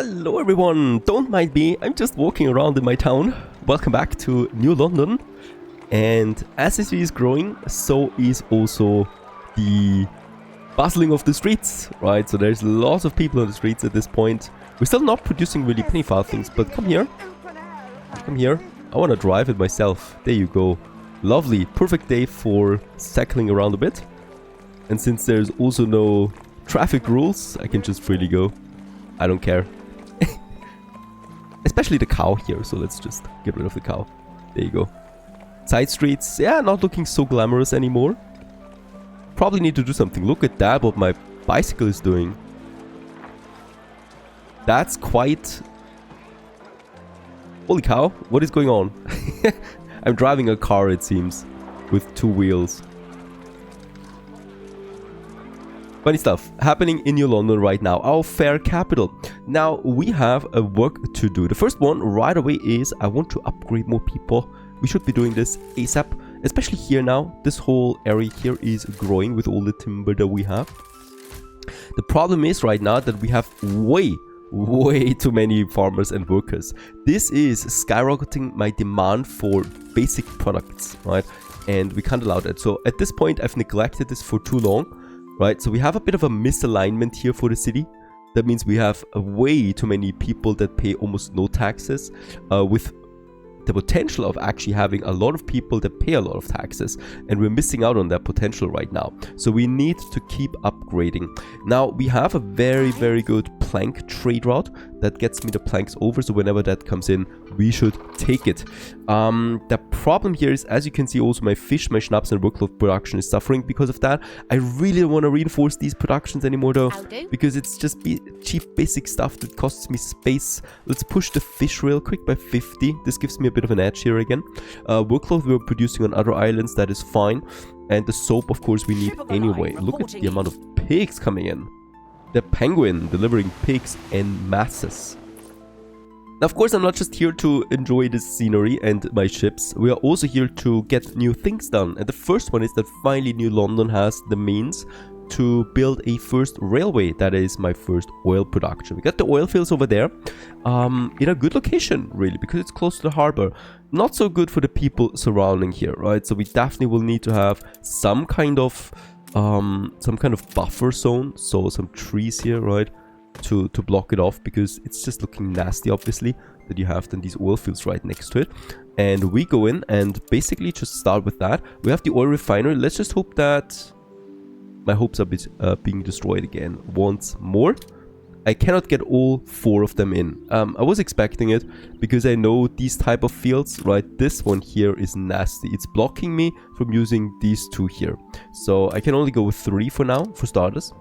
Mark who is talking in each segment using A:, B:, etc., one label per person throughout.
A: Hello everyone, don't mind me, I'm just walking around in my town. Welcome back to New London. And as the city is growing, so is also the bustling of the streets, right? So there's lots of people on the streets at this point. We're still not producing really penny file things, but come here. Come here. I want to drive it myself. There you go. Lovely, perfect day for cycling around a bit. And since there's also no traffic rules, I can just freely go. I don't care. Especially the cow here, so let's just get rid of the cow. There you go. Side streets, yeah, not looking so glamorous anymore. Probably need to do something. Look at that, what my bicycle is doing. That's quite... Holy cow, what is going on? I'm driving a car, it seems, with two wheels. Funny stuff happening in New London right now, our fair capital. Now we have a work to do. The first one right away is I want to upgrade more people. We should be doing this ASAP, especially here now. This whole area here is growing with all the timber that we have. The problem is right now that we have way too many farmers and workers. This is skyrocketing my demand for basic products, right? And we can't allow that. So at this point I've neglected this for too long. Right, so we have a bit of a misalignment here for the city. That means we have way too many people that pay almost no taxes, with the potential of actually having a lot of people that pay a lot of taxes, and we're missing out on that potential right now. So we need to keep upgrading. Now we have a very good plank trade route that gets me the planks over, so whenever that comes in we should take it. The problem here is, as you can see, also my fish, my schnapps and workload production is suffering because of that. I really don't want to reinforce these productions anymore though, because it's just cheap basic stuff that costs me space. Let's push the fish real quick by 50. This gives me a bit of an edge here again. Workload we're producing on other islands, that is fine. And the soap, of course, we need anyway. Look at the amount of pigs coming in. The penguin delivering pigs en masses. Now, of course, I'm not just here to enjoy this scenery and my ships. We are also here to get new things done. And the first one is that finally New London has the means to build a first railway. That is my first oil production. We got the oil fields over there in a good location, really, because it's close to the harbor. Not so good for the people surrounding here, right? So we definitely will need to have some kind of buffer zone, so some trees here, right, to block it off, because it's just looking nasty, obviously, that you have then these oil fields right next to it. And we go in and basically just start with that. We have the oil refinery. Let's just hope that my hopes are being destroyed again once more. I cannot get all 4 of them in. I was expecting it because I know these type of fields, right? This one here is nasty. It's blocking me from using these 2 here. So I can only go with 3 for now, for starters.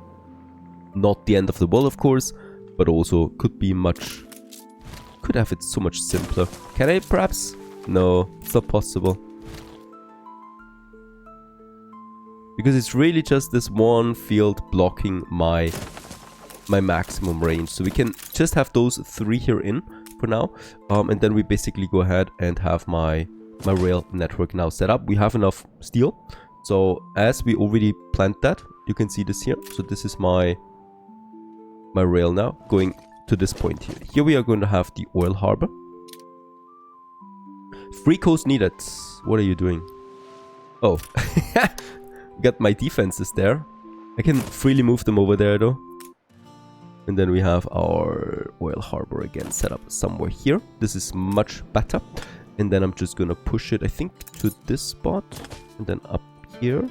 A: Not the end of the world, of course, but also could have it so much simpler. Can I perhaps? No, it's not possible. Because it's really just this one field blocking my maximum range. So we can just have those 3 here in for now. And then we basically go ahead and have my rail network now set up. We have enough steel. So as we already planned that, you can see this here. So this is my rail now going to this point here. Here we are going to have the oil harbor. Free coast needed. What are you doing? Oh, got my defenses there. I can freely move them over there though. And then we have our oil harbor again set up somewhere here. This is much better. And then I'm just gonna push it, I think, to this spot. And then up here.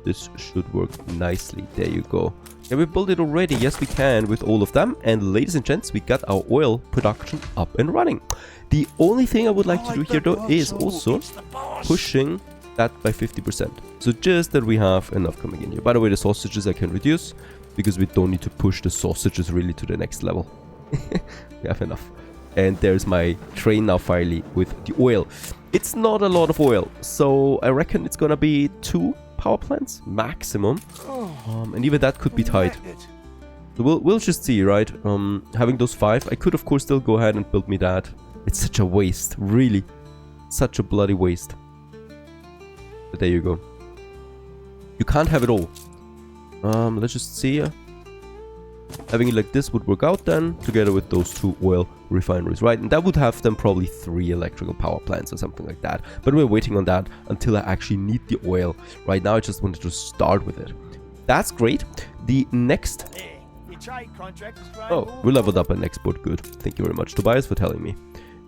A: This should work nicely. There you go. Can we build it already? Yes, we can with all of them. And ladies and gents, we got our oil production up and running. The only thing I would like to do here though is also pushing that by 50%. So just that we have enough coming in here. By the way, the sausages I can reduce because we don't need to push the sausages really to the next level. We have enough. And there's my train now finally with the oil. It's not a lot of oil, so I reckon it's gonna be 2 power plants maximum, and even that could be tight. So we'll just see, right? Having those 5, I could of course still go ahead and build me that. It's such a waste, really, such a bloody waste. But there you go. You can't have it all. Let's just see. Having it like this would work out then, together with those 2 oil refineries, right? And that would have then probably 3 electrical power plants or something like that. But we're waiting on that until I actually need the oil. Right now I just wanted to start with it. That's great. The next... Oh, we leveled up an export. Good. Thank you very much, Tobias, for telling me.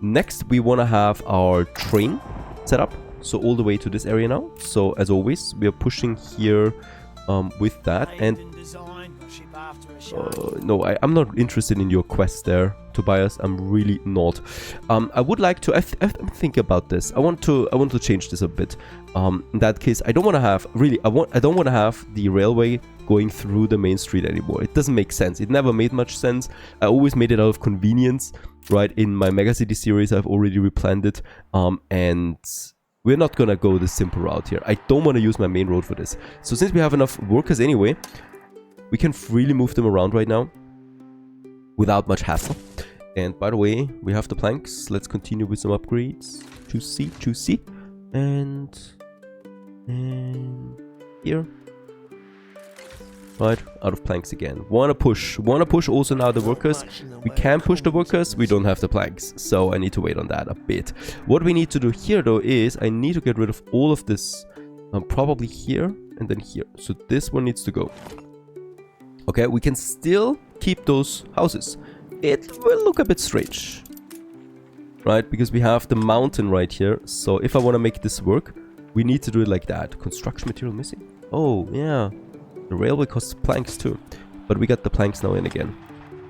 A: Next, we want to have our train set up. So all the way to this area now. So as always, we are pushing here with that. And no, I'm not interested in your quest there, Tobias. I'm really not. I would like to. I think about this. I want to change this a bit. In that case, I don't want to have really. I don't want to have the railway going through the main street anymore. It doesn't make sense. It never made much sense. I always made it out of convenience, right? In my Megacity series, I've already replanned it, and we're not gonna go the simple route here. I don't want to use my main road for this. So since we have enough workers anyway, we can freely move them around right now without much hassle. And by the way, we have the planks. Let's continue with some upgrades. Choosy, and here. Right, out of planks again. Wanna push also now the workers. We can push the workers, we don't have the planks, so I need to wait on that a bit. What we need to do here though is I need to get rid of all of this, probably here and then here. So this one needs to go. Okay, we can still keep those houses. It will look a bit strange, right? Because we have the mountain right here. So if I want to make this work, we need to do it like that. Construction material missing. Oh yeah. The railway costs planks too, but we got the planks now in again.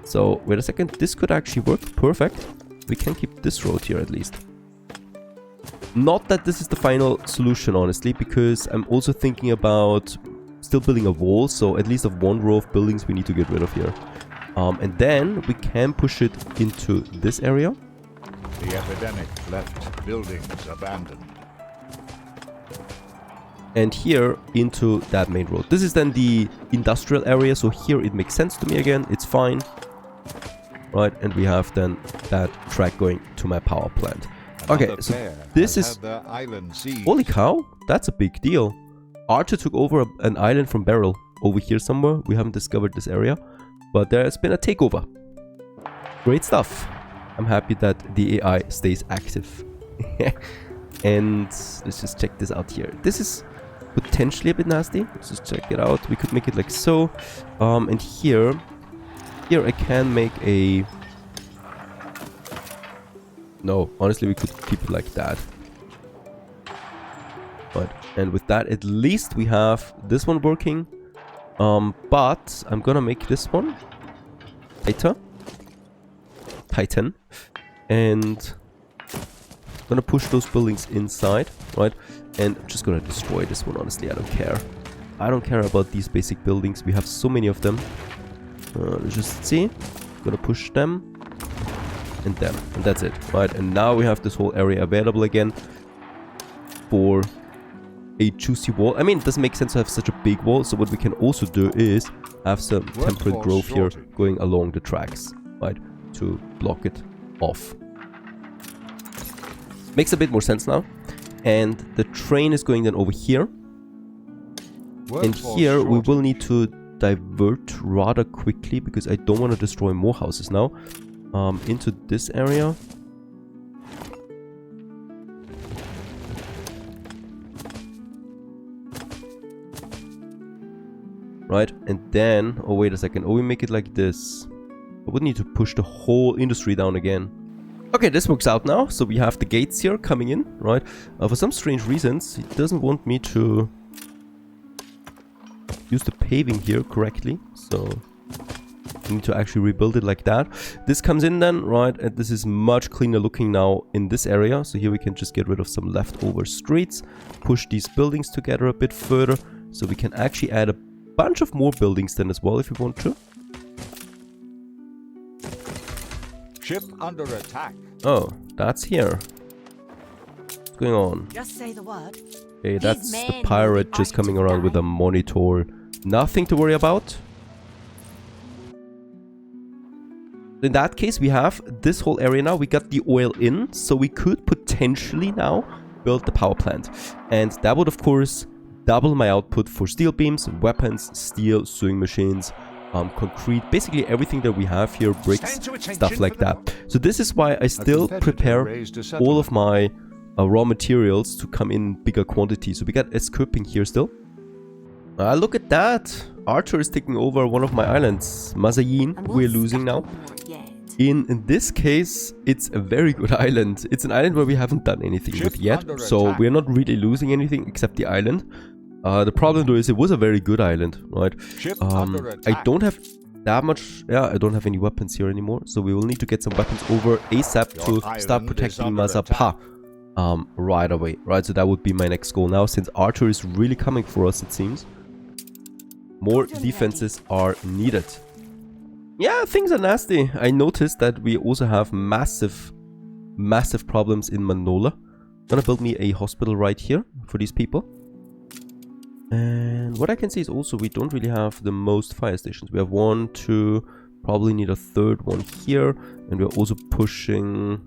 A: So wait a second, this could actually work perfect. We can keep this road here at least. Not that this is the final solution, honestly, because I'm also thinking about still building a wall. So at least of 1 row of buildings we need to get rid of here, and then we can push it into this area.
B: The epidemic left buildings abandoned.
A: And here into that main road. This is then the industrial area, so here it makes sense to me again. It's fine, right? And we have then that track going to my power plant. Okay, so this is... Holy cow, that's a big deal. Archer took over an island from Beryl over here somewhere. We haven't discovered this area, but there has been a takeover. Great stuff. I'm happy that the AI stays active. And let's just check this out here. This is potentially a bit nasty. Let's just check it out. We could make it like so. And here I can make a... No, honestly, we could keep it like that. But, and with that, at least we have this one working. But I'm gonna make this one Titan. And I'm gonna push those buildings inside, right? And I'm just gonna destroy this one, honestly. I don't care. I don't care about these basic buildings. We have so many of them. Let's just see. I'm gonna push them and them. And that's it, right? And now we have this whole area available again for a juicy wall. I mean, it doesn't make sense to have such a big wall. So what we can also do is have some temperate growth here going along the tracks, right? To block it off. Makes a bit more sense now. And the train is going then over here. And here we will need to divert rather quickly because I don't want to destroy more houses now. Into this area. Right, and then, oh wait a second, oh we make it like this. I would need to push the whole industry down again. Okay, this works out now. So we have the gates here coming in, right? For some strange reasons, it doesn't want me to use the paving here correctly. So I need to actually rebuild it like that. This comes in then, right? And this is much cleaner looking now in this area. So here we can just get rid of some leftover streets, push these buildings together a bit further. So we can actually add a bunch of more buildings then as well if we want to.
B: Ship under attack.
A: Oh, that's here. What's going on?
C: Just say the word.
A: Okay, that's the pirate just coming around with a monitor. Nothing to worry about. In that case, we have this whole area now. We got the oil in, so we could potentially now build the power plant. And that would, of course, double my output for steel beams, weapons, steel, sewing machines, concrete, basically everything that we have here, bricks, stuff like that. So this is why I still prepare all of my raw materials to come in bigger quantities. So we got escaping here still. Look at that. Archer is taking over one of my islands. Mazayin, we're losing now. In this case, it's a very good island. It's an island where we haven't done anything with yet. So we're not really losing anything except the island. The problem though is it was a very good island, right? I don't have that much. Yeah, I don't have any weapons here anymore. So we will need to get some weapons over ASAP to start protecting Mazapa right away, right? So that would be my next goal now, since Archer is really coming for us, it seems. More defenses are needed. Yeah, things are nasty. I noticed that we also have massive problems in Manola. Gonna build me a hospital right here for these people. And what I can see is also we don't really have the most fire stations. We have 1, 2, probably need a third one here. And we're also pushing...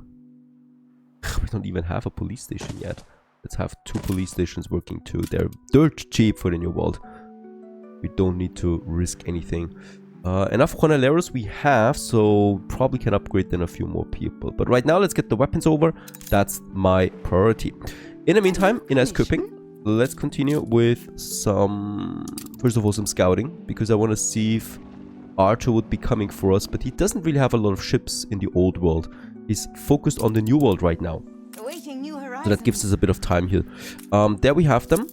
A: We don't even have a police station yet. Let's have 2 police stations working too. They're dirt cheap for the new world. We don't need to risk anything. Enough Corneleros we have, so probably can upgrade then a few more people. But right now, let's get the weapons over. That's my priority. In the meantime, in escaping, let's continue with some... First of all, some scouting. Because I want to see if Archer would be coming for us. But he doesn't really have a lot of ships in the old world. He's focused on the new world right now. So that gives us a bit of time here. There we have them.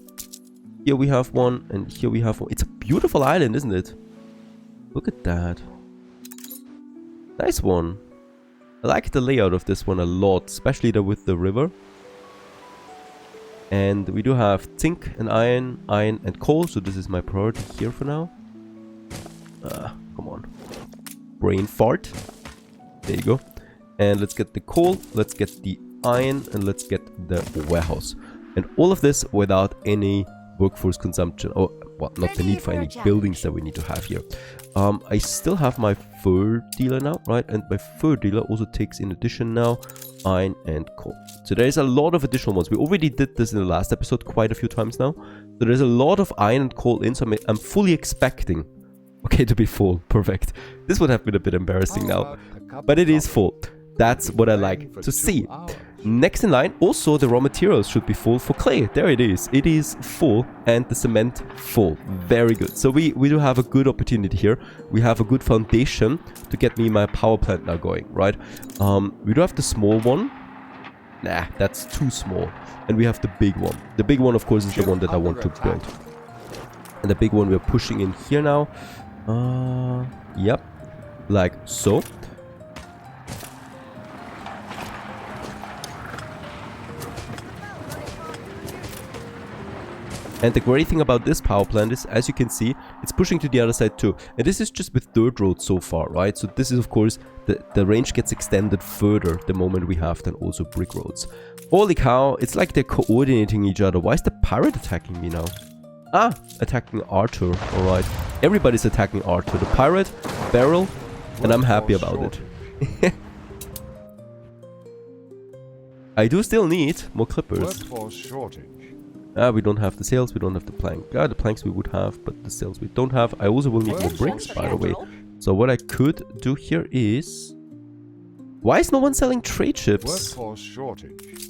A: Here we have one, and here we have one. It's a beautiful island, isn't it? Look at that. Nice one. I like the layout of this one a lot, especially with the river. And we do have zinc and iron and coal, so this is my priority here for now. Come on. Brain fart. There you go. And let's get the coal, let's get the iron, and let's get the warehouse. And all of this without any workforce consumption, or well, not the need for any buildings that we need to have here. I still have my fur dealer now, right? And my fur dealer also takes in addition now iron and coal. So there's a lot of additional ones. We already did this in the last episode quite a few times now. So there's a lot of iron and coal in, so I'm fully expecting, okay, to be full. Perfect. This would have been a bit embarrassing now, but it is full. That's what I like to see. Next in line, also the raw materials should be full for clay. There it is. It is full, and the cement full. Very good. So we do have a good opportunity here. We have a good foundation to get me my power plant now going, right? We do have the small one. Nah, that's too small. And we have the big one. The big one, of course, is the one that I want to build. And the big one we're pushing in here now. Yep. Like so. And the great thing about this power plant is, as you can see, it's pushing to the other side too. And this is just with dirt roads so far, right? So this is, of course, the range gets extended further the moment we have then also brick roads. Holy cow, it's like they're coordinating each other. Why is the pirate attacking me now? Ah, attacking Archer, alright. Everybody's attacking Archer. The pirate, Barrel, and I'm happy about it. I do still need more clippers.
B: Workforce shortage.
A: We don't have the sails, we don't have the plank. The planks we would have, but the sails we don't have. I also will need more bricks, by the way. So what I could do here is... Why is no one selling trade ships?
B: Workforce shortage.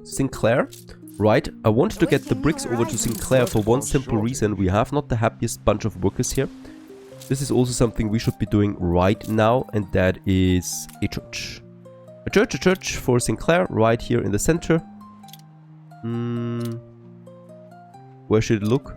A: Sinclair? Right, I wanted to get the bricks over to Sinclair for one simple reason. We have not the happiest bunch of workers here. This is also something we should be doing right now, and that is a church. A church for Sinclair, right here in the center. Where should it look?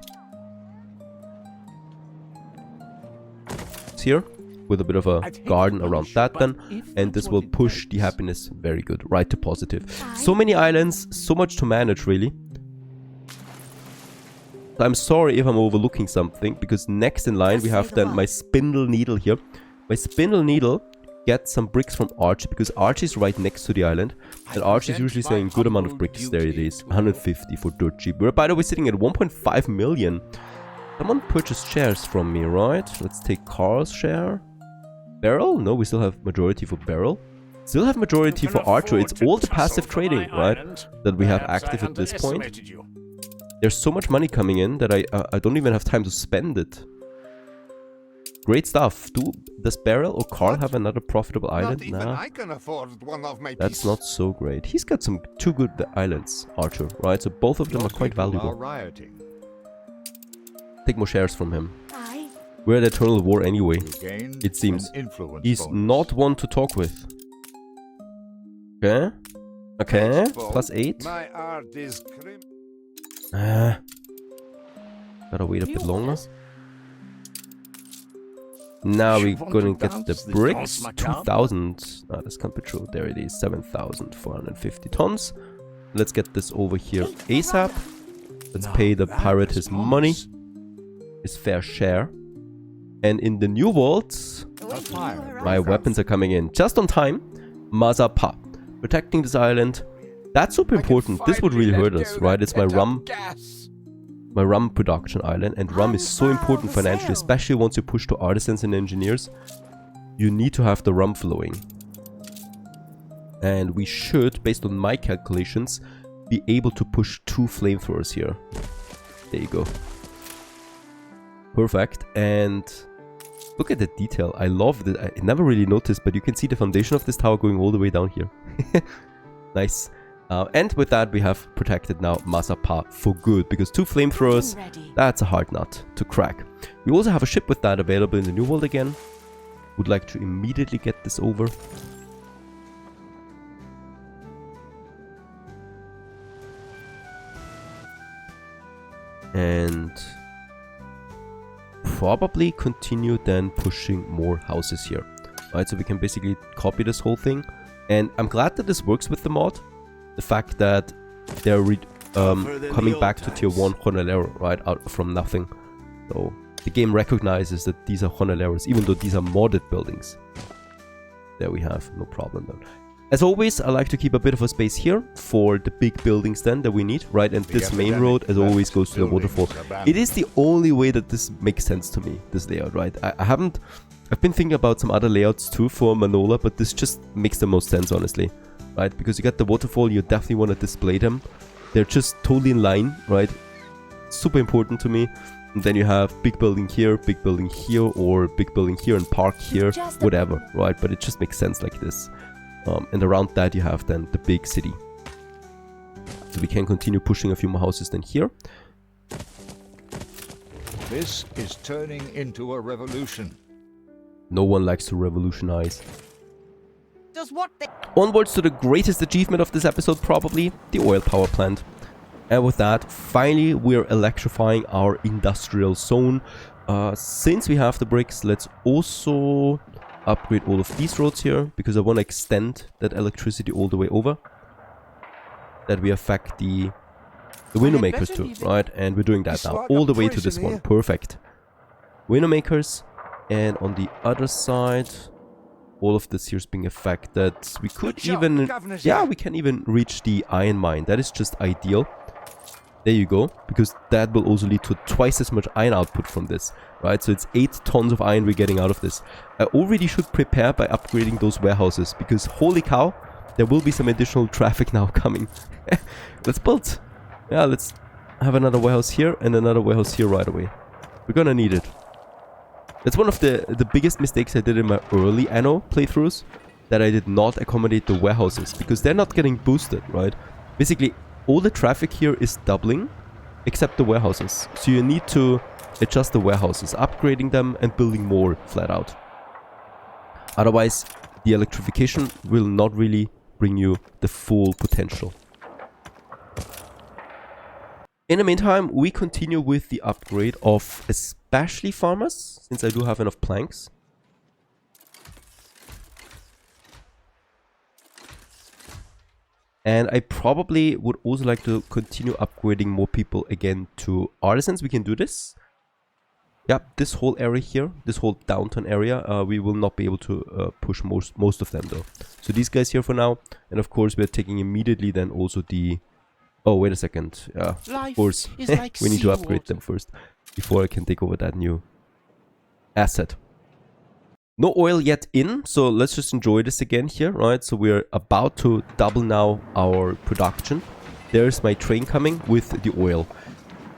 A: It's here, with a bit of a garden around that then, and this will push the happiness very good, right to positive. So many islands, so much to manage really. I'm sorry if I'm overlooking something, because next in line we have then my spindle needle here. My spindle needle gets some bricks from Archie, because Archie is right next to the island, and Archie is usually saying good amount of bricks. There it is, 150 for dirt cheap. We're, by the way, sitting at 1.5 million. Someone purchased shares from me, right? Let's take Carl's share. Barrel? No, we still have majority for Barrel. Still have majority for Archer. It's all the passive trading, right, that we have active at this point. There's so much money coming in that I don't even have time to spend it. Great stuff. Does Beryl or Carl have another profitable
B: Not
A: island?
B: even
A: Nah,
B: I can afford one of my
A: that's
B: pieces.
A: not so great. He's got some 2 good islands, Archer, right? So both of them are quite valuable.
B: Rioting.
A: Take more shares from him.
C: Aye.
A: We're at eternal war anyway,
B: You gain
A: it seems.
B: an influence
A: He's
B: bonus.
A: not one to talk with. Okay. Okay,
B: Thanks, Bo.
A: +8.
B: My art is
A: Gotta wait a bit
C: New
A: longer.
C: orders?
A: Now
D: You
A: we're
D: want
A: gonna
D: to
A: get
D: dance
A: the
D: the
A: bricks.
D: dance macabre?
A: 2,000. No, this can't be true. There it is. 7,450 tons. Let's get this over here ASAP. Let's
D: Now
A: pay the
D: that
A: pirate
D: is
A: his money.
D: promise.
A: His fair share. And in the new vaults,
C: Awaiting
B: fire.
C: new
A: my
C: arrivals.
A: weapons are coming in just on time. Mazapa. Protecting this island. That's super important. This would really hurt us, right? It's my rum production island, and rum is so important financially, especially once you push to artisans and engineers. You need to have the rum flowing. And we should, based on my calculations, be able to push 2 flamethrowers here. There you go. Perfect. And look at the detail. I love it. I never really noticed, but you can see the foundation of this tower going all the way down here. Nice. And with that, we have protected now Mazapa for good, because 2 flamethrowers,
C: Ready.
A: that's a hard nut to crack. We also have a ship with that available in the New World again. Would like to immediately get this over. And probably continue then pushing more houses here. Right, so we can basically copy this whole thing. And I'm glad that this works with the mod. The fact that they're coming back to tier 1 Honolero, right, out from nothing. So the game recognizes that these are Honoleros, even though these are modded buildings. There we have, no problem then. As always, I like to keep a bit of a space here for the big buildings then that we need, right? And this main road, as always, goes to the waterfall. It is the only way that this makes sense to me, this layout, right? I've been thinking about some other layouts too for Manola, but this just makes the most sense, honestly. Right, because you got the waterfall, you definitely want to display them. They're just totally in line, right? Super important to me. And then you have big building here, or big building here and park here, whatever, right? But it just makes sense like this. And around that you have then the big city. So we can continue pushing a few more houses then here.
B: This is turning into a revolution.
A: No one likes to revolutionize.
C: Does what they...
A: Onwards to the greatest achievement of this episode, probably, the oil power plant. And with that, finally, we're electrifying our industrial zone. Since we have the bricks, let's also upgrade all of these roads here, because I want to extend that electricity all the way over. That we affect the window makers too, right? And we're doing that now, all the way to this one. Perfect. Window makers. And on the other side, all of this here is being affected. We could even, yeah, we can even reach the iron mine. That is just ideal. There you go, because that will also lead to twice as much iron output from this, right? So it's 8 tons of iron we're getting out of this. I already should prepare by upgrading those warehouses, because holy cow, there will be some additional traffic now coming. Let's build. Yeah, let's have another warehouse here and another warehouse here right away. We're gonna need it. That's one of the biggest mistakes I did in my early Anno playthroughs, that I did not accommodate the warehouses, because they're not getting boosted, right? Basically, all the traffic here is doubling, except the warehouses. So you need to adjust the warehouses, upgrading them and building more flat out. Otherwise, the electrification will not really bring you the full potential. In the meantime, we continue with the upgrade of especially farmers, since I do have enough planks. And I probably would also like to continue upgrading more people again to artisans. We can do this. Yeah, this whole area here, this whole downtown area, we will not be able to push most of them though. So these guys here for now. And of course, we're taking immediately then also the... Oh, wait a second. Yeah, of course. We need to upgrade them first before I can take over that new asset. No oil yet in, so let's just enjoy this again here, right? So we're about to double now our production. There's my train coming with the oil.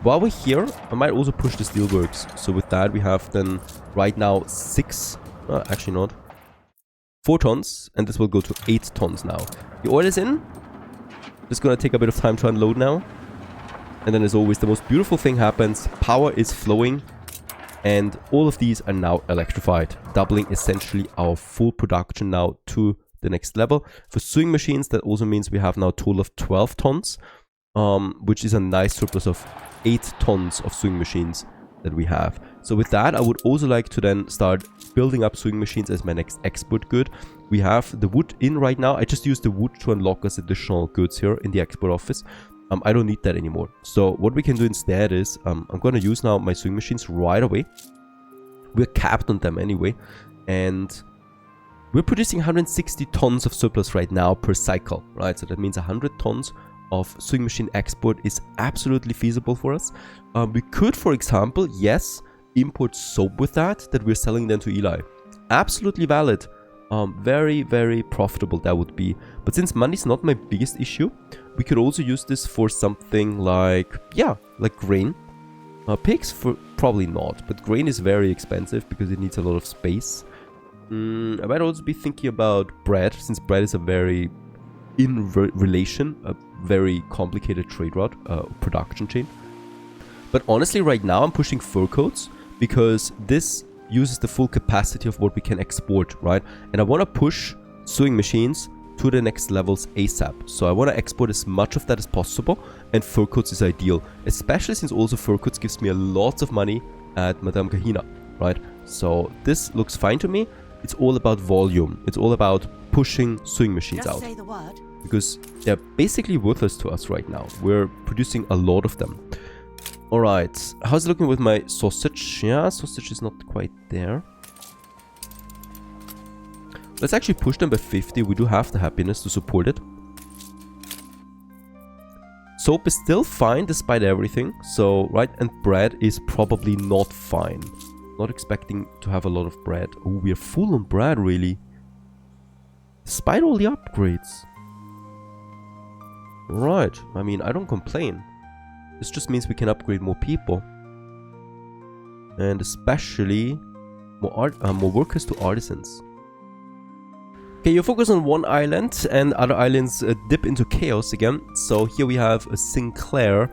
A: While we're here, I might also push the steelworks. So with that, we have then right now 6, actually not, 4 tons, and this will go to 8 tons now. The oil is in. It's gonna take a bit of time to unload now. And then as always, the most beautiful thing happens. Power is flowing, and all of these are now electrified, doubling essentially our full production now to the next level. For sewing machines, that also means we have now a total of 12 tons, which is a nice surplus of 8 tons of sewing machines that we have. So with that, I would also like to then start building up sewing machines as my next export good. We have the wood in right now. I just used the wood to unlock us additional goods here in the export office. I don't need that anymore. So what we can do instead is, I'm going to use now my sewing machines right away. We're capped on them anyway. And we're producing 160 tons of surplus right now per cycle, right? So that means 100 tons of sewing machine export is absolutely feasible for us. We could, for example, yes, import soap with that we're selling then to Eli. Absolutely valid. Very, very profitable that would be. But since money's not my biggest issue, we could also use this for something like, yeah, like grain. Pigs, for probably not, but grain is very expensive because it needs a lot of space. I might also be thinking about bread, since bread is a very a very complicated trade route, production chain. But honestly, right now I'm pushing fur coats because this uses the full capacity of what we can export, right? And I want to push sewing machines to the next levels ASAP. So I want to export as much of that as possible, and fur coats is ideal, especially since also fur coats gives me a lot of money at Madame Kahina, right? So this looks fine to me. It's all about volume. It's all about pushing sewing machines out.
C: Say the word.
A: Because they're basically worthless to us right now. We're producing a lot of them. Alright, how's it looking with my sausage? Yeah, sausage is not quite there. Let's actually push them by 50. We do have the happiness to support it. Soap is still fine despite everything. So, right, and bread is probably not fine. Not expecting to have a lot of bread. Oh, we are full on bread, really. Despite all the upgrades. Right, I mean, I don't complain. This just means we can upgrade more people. And especially more workers to artisans. Okay, you focus on one island and other islands dip into chaos again. So here we have a Sinclair.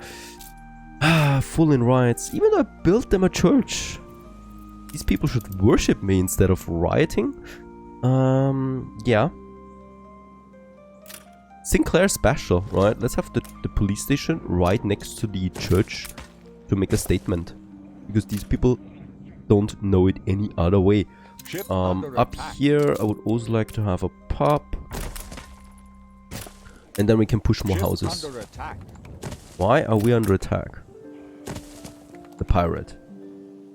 A: Full in riots. Even though I built them a church. These people should worship me instead of rioting. Yeah. Sinclair special, right? Let's have the police station right next to the church to make a statement. Because these people don't know it any other way. Up here, I would also like to have a pub. And then we can push more houses. Why are we under attack? The pirate.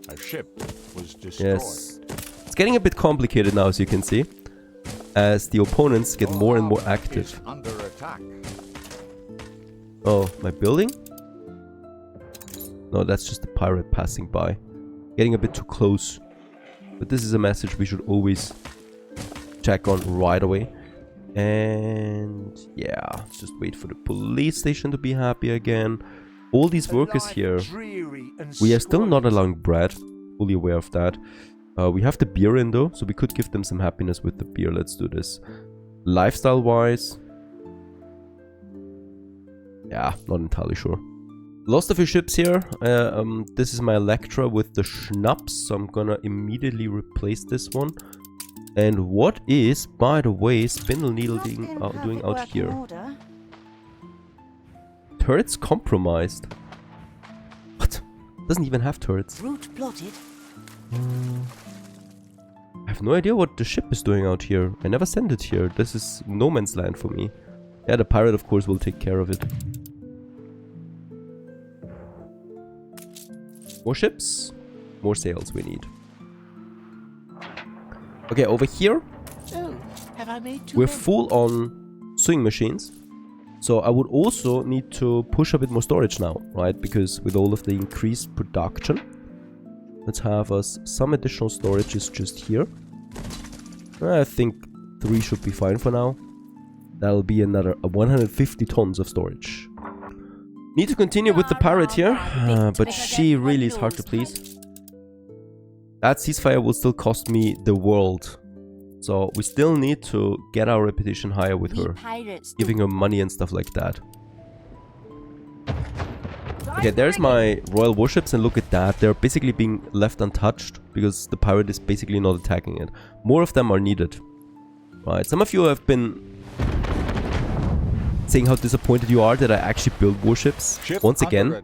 B: A ship was destroyed.
A: Yes. It's getting a bit complicated now, as you can see. As the opponents get more and more active.
B: Under attack.
A: Oh, my building? No, that's just the pirate passing by. Getting a bit too close. But this is a message we should always check on right away. And yeah, just wait for the police station to be happy again. All these workers here. We are still not allowing bread. Fully aware of that. We have the beer in though, so we could give them some happiness with the beer. Let's do this. Lifestyle wise. Yeah, not entirely sure. Lost a few ships here. This is my Electra with the schnapps, so I'm gonna immediately replace this one. And what is, by the way, Spindle Needle doing out here? Turrets compromised. What? Doesn't even have turrets.
C: Route plotted.
A: I have no idea what the ship is doing out here. I never sent it here. This is no man's land for me. Yeah, the pirate of course will take care of it. More ships, more sails we need. Okay, over here,
C: Oh, have I made too
A: we're
C: many?
A: full on sewing machines. So I would also need to push a bit more storage now, right? Because with all of the increased production, let's have us some additional storages just here. I think 3 should be fine for now. That'll be another 150 tons of storage. Need to continue with the pirate here, but she really is hard to please. That ceasefire will still cost me the world. So we still need to get our reputation higher with her. Giving her money and stuff like that. Okay, there's my royal warships and look at that. They're basically being left untouched because the pirate is basically not attacking it. More of them are needed. Right, some of you have been saying how disappointed you are that I actually build warships. Once again,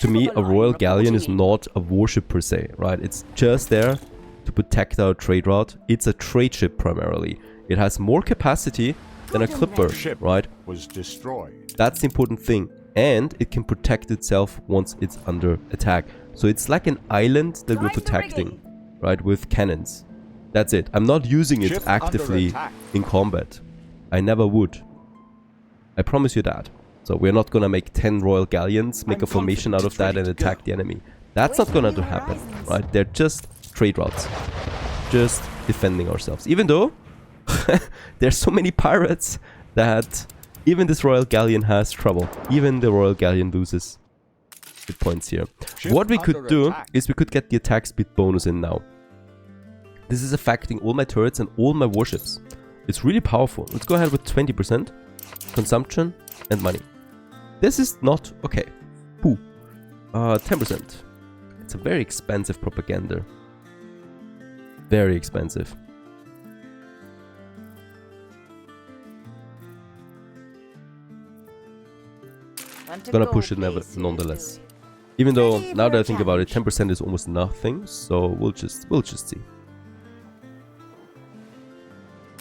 A: to me a royal galleon is not a warship per se, right? It's just there to protect our trade route. It's a trade ship primarily. It has more capacity than a clipper, right?
B: Was destroyed.
A: That's the important thing. And it can protect itself once it's under attack. So it's like an island that we're protecting, right? With cannons. That's it. I'm not using it actively in combat. I never would. I promise you that. So we're not gonna make 10 royal galleons, make a formation out of that and attack the enemy. That's not gonna happen, right? They're just trade routes. Just defending ourselves. Even though there's so many pirates that even this royal galleon has trouble. Even the royal galleon loses hit points here. What we could do is we could get the attack speed bonus in now. This is affecting all my turrets and all my warships. It's really powerful. Let's go ahead with 20%. Consumption and money. This is not okay. 10%. It's a very expensive propaganda. Very expensive. Gonna push it nonetheless. Even though now that I think about it, 10% is almost nothing. So we'll just see.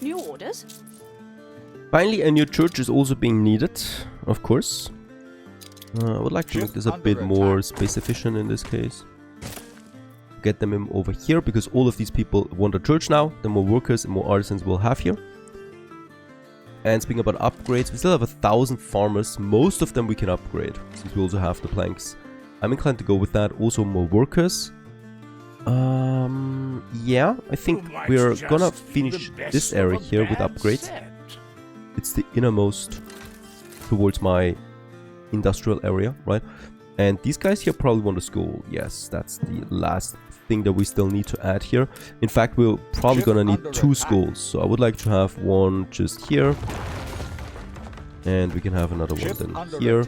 C: New orders?
A: Finally, a new church is also being needed, of course. I would like to make this a bit more space efficient in this case. Get them over here, because all of these people want a church now. The more workers and more artisans we'll have here. And speaking about upgrades, we still have 1,000 farmers. Most of them we can upgrade, since we also have the planks. I'm inclined to go with that. Also more workers. Yeah, I think we're gonna finish this area here with upgrades. It's the innermost towards my industrial area, right? And these guys here probably want a school. Yes, that's the last thing that we still need to add here. In fact, we're probably gonna need 2 schools. So I would like to have one just here. And we can have another one then here.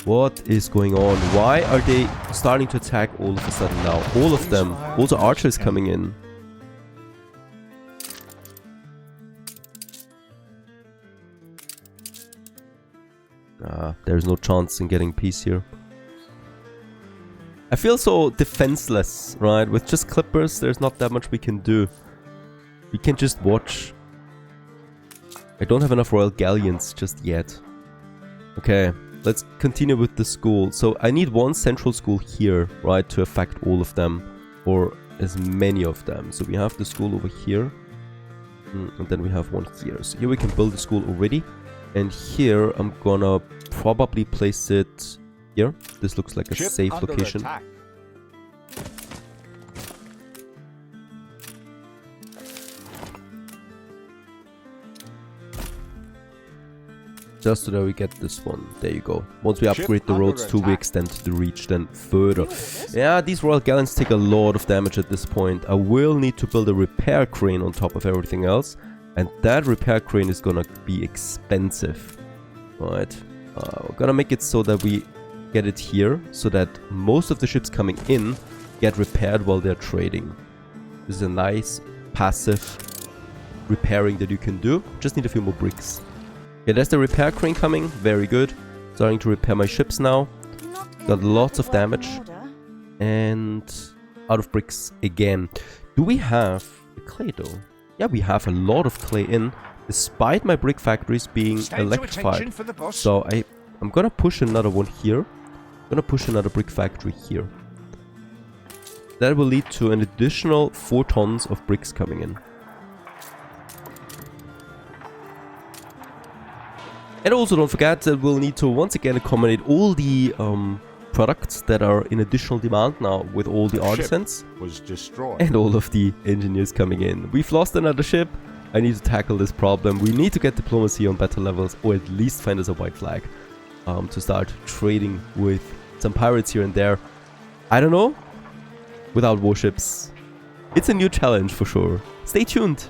A: What is going on? Why are they starting to attack all of a sudden now? All of them. Also archers coming in. There's no chance in getting peace here. I feel so defenseless, right? With just clippers, there's not that much we can do. We can just watch. I don't have enough royal galleons just yet. Okay, let's continue with the school. So I need one central school here, right? To affect all of them. Or as many of them. So we have the school over here. And then we have one here. So here we can build a school already. And here I'm gonna probably place it here. This looks like a safe location. Just so that we get this one. There you go. Once we upgrade the roads too, we extend the reach then further. Yeah, these royal galleons take a lot of damage at this point. I will need to build a repair crane on top of everything else. And that repair crane is gonna be expensive. Right. We're gonna make it so that we get it here. So that most of the ships coming in get repaired while they're trading. This is a nice passive repairing that you can do. Just need a few more bricks. Okay, there's the repair crane coming. Very good. Starting to repair my ships now. Got lots of damage. And out of bricks again. Do we have the clay though? Yeah, we have a lot of clay in, despite my brick factories being electrified. So I'm gonna push another one here. I'm gonna push another brick factory here. That will lead to an additional 4 tons of bricks coming in. And also don't forget that we'll need to once again accommodate all the products that are in additional demand now with all the artisans and all of the engineers coming in. We've lost another ship. I need to tackle this problem. We need to get diplomacy on better levels, or at least find us a white flag. to start trading with some pirates here and there. I don't know. Without warships. It's a new challenge for sure. Stay tuned.